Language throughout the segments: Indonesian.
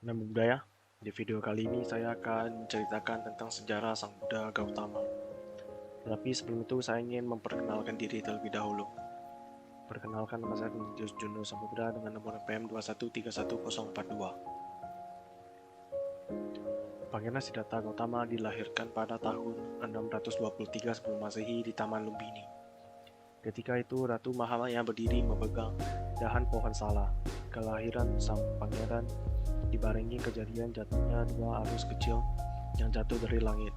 Namo Buddhaya. Di video kali ini saya akan menceritakan tentang sejarah Sang Buddha Gautama. Tetapi sebelum itu saya ingin memperkenalkan diri terlebih dahulu. Perkenalkan, nama saya Ignatius Juno Samudra dengan nomor NPM 2131042. Pangeran Siddhartha Gautama dilahirkan pada tahun 623 sebelum Masehi di Taman Lumbini. Ketika itu Ratu Mahamaya berdiri memegang dahan pohon sala. Kelahiran sang pangeran dibarengi kejadian jatuhnya dua arus kecil yang jatuh dari langit.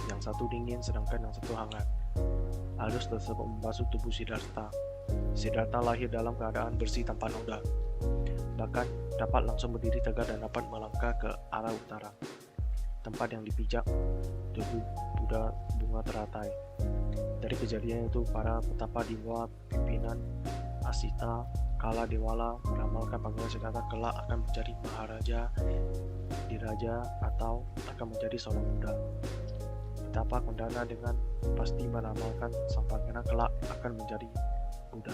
Yang satu dingin sedangkan yang satu hangat. Arus tersebut membasuh tubuh Siddhartha. Siddhartha lahir dalam keadaan bersih tanpa noda. Bahkan dapat langsung berdiri tegak dan dapat melangkah ke arah utara. Tempat yang dipijak tubuh Buddha bunga teratai. Dari kejadian itu, para petapa di bawah pimpinan Asita Kala Dewala meramalkan Pangeran Siddhartha kelak akan menjadi Maharaja, Diraja, atau akan menjadi seorang Buddha. Petapa Kondana dengan pasti meramalkan sang pangeran kelak akan menjadi Buddha.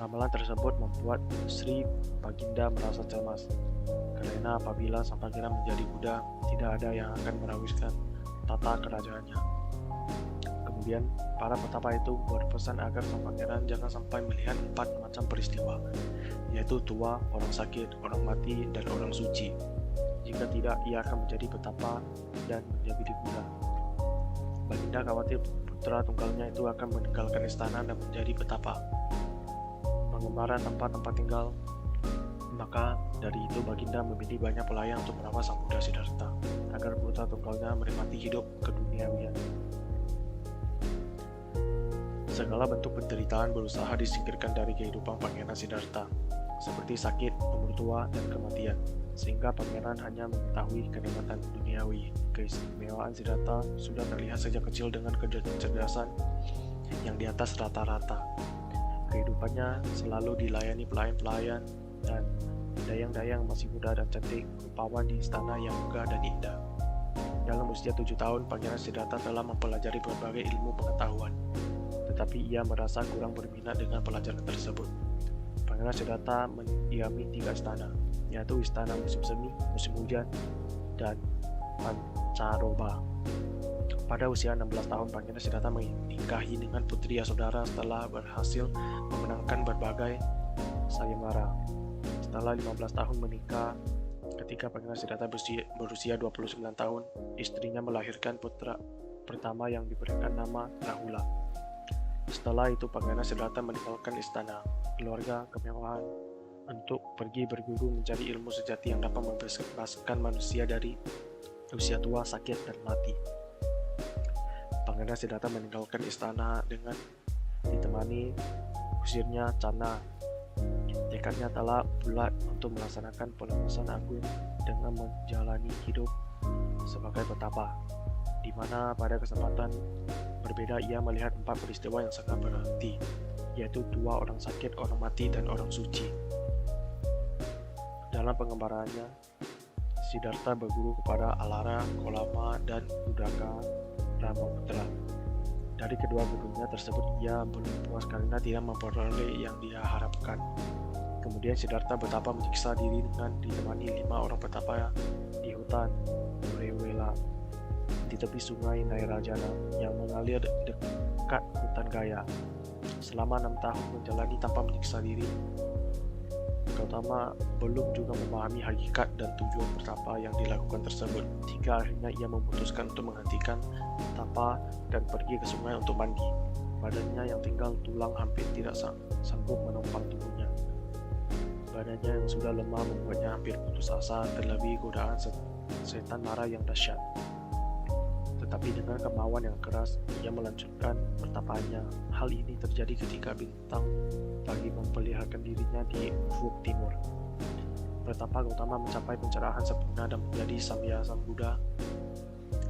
Ramalan tersebut membuat Sri Baginda merasa cemas, karena apabila sang pangeran menjadi Buddha, tidak ada yang akan meneruskan tata kerajaannya. Kemudian, para petapa itu berpesan agar sang pangeran jangan sampai melihat 4 macam peristiwa, yaitu tua, orang sakit, orang mati, dan orang suci. Jika tidak, ia akan menjadi petapa dan menjadi Buddha. Baginda khawatir putra tunggalnya itu akan meninggalkan istana dan menjadi petapa, pengembara tanpa tempat tinggal. Maka dari itu Baginda memilih banyak pelayan untuk merawat sang Buddha Siddhartha agar putra tunggalnya menikmati hidup keduniawian. Segala bentuk penderitaan berusaha disingkirkan dari kehidupan Pangeran Siddhartha, seperti sakit, umur tua, dan kematian, sehingga pangeran hanya mengetahui kenikmatan duniawi. Keistimewaan Siddhartha sudah terlihat sejak kecil dengan kecerdasan yang di atas rata-rata. Kehidupannya selalu dilayani pelayan-pelayan dan dayang-dayang masih muda dan cantik, rupawan di istana yang megah dan indah. Dalam usia 7 tahun, Pangeran Siddhartha telah mempelajari berbagai ilmu pengetahuan. Tetapi ia merasa kurang berminat dengan pelajaran tersebut. Pangeran Siddhartha mendiami 3 istana, yaitu istana musim semi, musim hujan, dan pancaroba. Pada usia 16 tahun, Pangeran Siddhartha menikahi dengan putri Yasodhara setelah berhasil memenangkan berbagai sayembara. Setelah 15 tahun menikah, ketika Pangeran Siddhartha berusia 29 tahun, istrinya melahirkan putra pertama yang diberikan nama Rahula. Setelah itu Pangeran Siddhartha meninggalkan istana, keluarga, kemewahan untuk pergi berguru mencari ilmu sejati yang dapat membebaskan manusia dari usia tua, sakit, dan mati. Pangeran Siddhartha meninggalkan istana dengan ditemani usirnya Channa. Tekadnya telah bulat untuk melaksanakan pelepasan agung dengan menjalani hidup sebagai petapa, di mana pada kesempatan berbeda ia melihat 4 peristiwa yang sangat berarti, yaitu 2 orang sakit, orang mati, dan orang suci. Dalam pengembaraannya, Siddhartha berguru kepada Alara, Kolama, dan Udaka Brahmaputra. Dari kedua gurunya tersebut ia belum puas karena tidak memperoleh yang dia harapkan. Kemudian Siddhartha betapa menyiksa diri dengan ditemani 5 orang petapa di hutan Urewela di tepi sungai Nairajana yang mengalir dekat hutan Gaya. Selama 6 tahun menjalani tanpa menyiksa diri, Gautama belum juga memahami hakikat dan tujuan bertapa yang dilakukan tersebut, hingga akhirnya ia memutuskan untuk menghentikan tapa dan pergi ke sungai untuk mandi. Badannya yang tinggal tulang hampir tidak sanggup menopang tubuhnya. Badannya yang sudah lemah membuatnya hampir putus asa, terlebih godaan setan mara yang dahsyat. Tetapi dengan kemauan yang keras, ia melanjutkan pertapaannya. Hal ini terjadi ketika bintang pagi memperlihatkan dirinya di ufuk timur. Pertapa Gautama mencapai pencerahan sempurna dan menjadi Samya Sambuddha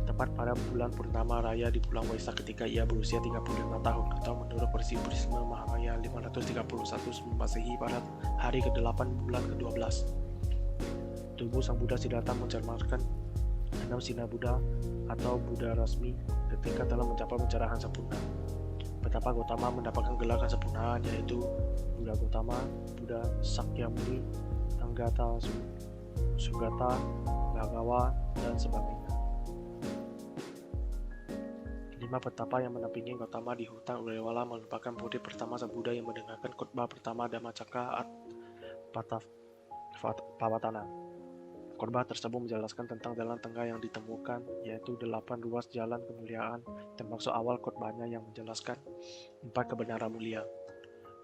tepat pada bulan Purnama Raya di bulan Waisak ketika ia berusia 35 tahun, atau menurut versi Buddhisme Mahamaya 531 sebelum Masehi pada hari ke-8 bulan ke-12. Tubuh Sang Buddha Siddhartha mencerminkan 6 sinar Buddha atau Buddha Rasmi ketika telah mencapai pencerahan sempurna. Petapa Gautama mendapatkan gelar kesempurnaan, yaitu Buddha Gautama, Buddha Sakyamuni, Anggata Sugata, Bhagawa, dan sebagainya. 5 petapa yang menampingi Gautama di hutan Urewala merupakan murid pertama Buddha yang mendengarkan khotbah pertama Dhammacakka Pavattana. Khotbah tersebut menjelaskan tentang jalan tengah yang ditemukan, yaitu 8 ruas jalan kemuliaan, termasuk awal khotbahnya yang menjelaskan 4 kebenaran mulia.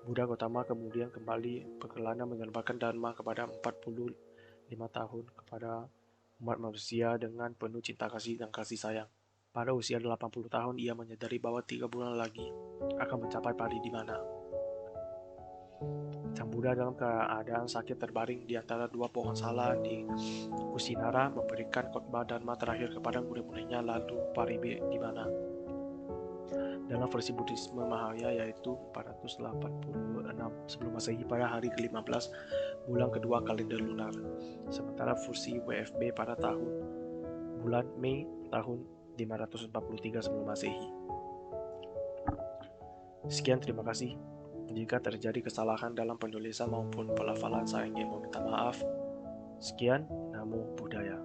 Buddha Gautama kemudian kembali berkelana menyebarkan Dharma kepada 45 tahun kepada umat manusia dengan penuh cinta kasih dan kasih sayang. Pada usia 80 tahun, ia menyadari bahwa 3 bulan lagi akan mencapai Paridimana. Sang Buddha dalam keadaan sakit terbaring di antara 2 pohon sala di Kusinara memberikan khotbah Dharma terakhir kepada murid-muridnya lalu Paridimana. Dalam versi Buddhisme Mahayana yaitu 486 sebelum Masehi pada hari ke-15 bulan kedua kalender lunar. Sementara versi WFB pada bulan Mei tahun 543 sebelum Masehi. Sekian, terima kasih. Jika terjadi kesalahan dalam penulisan maupun pelafalan, saya ingin meminta maaf. Sekian, Namo Buddhaya.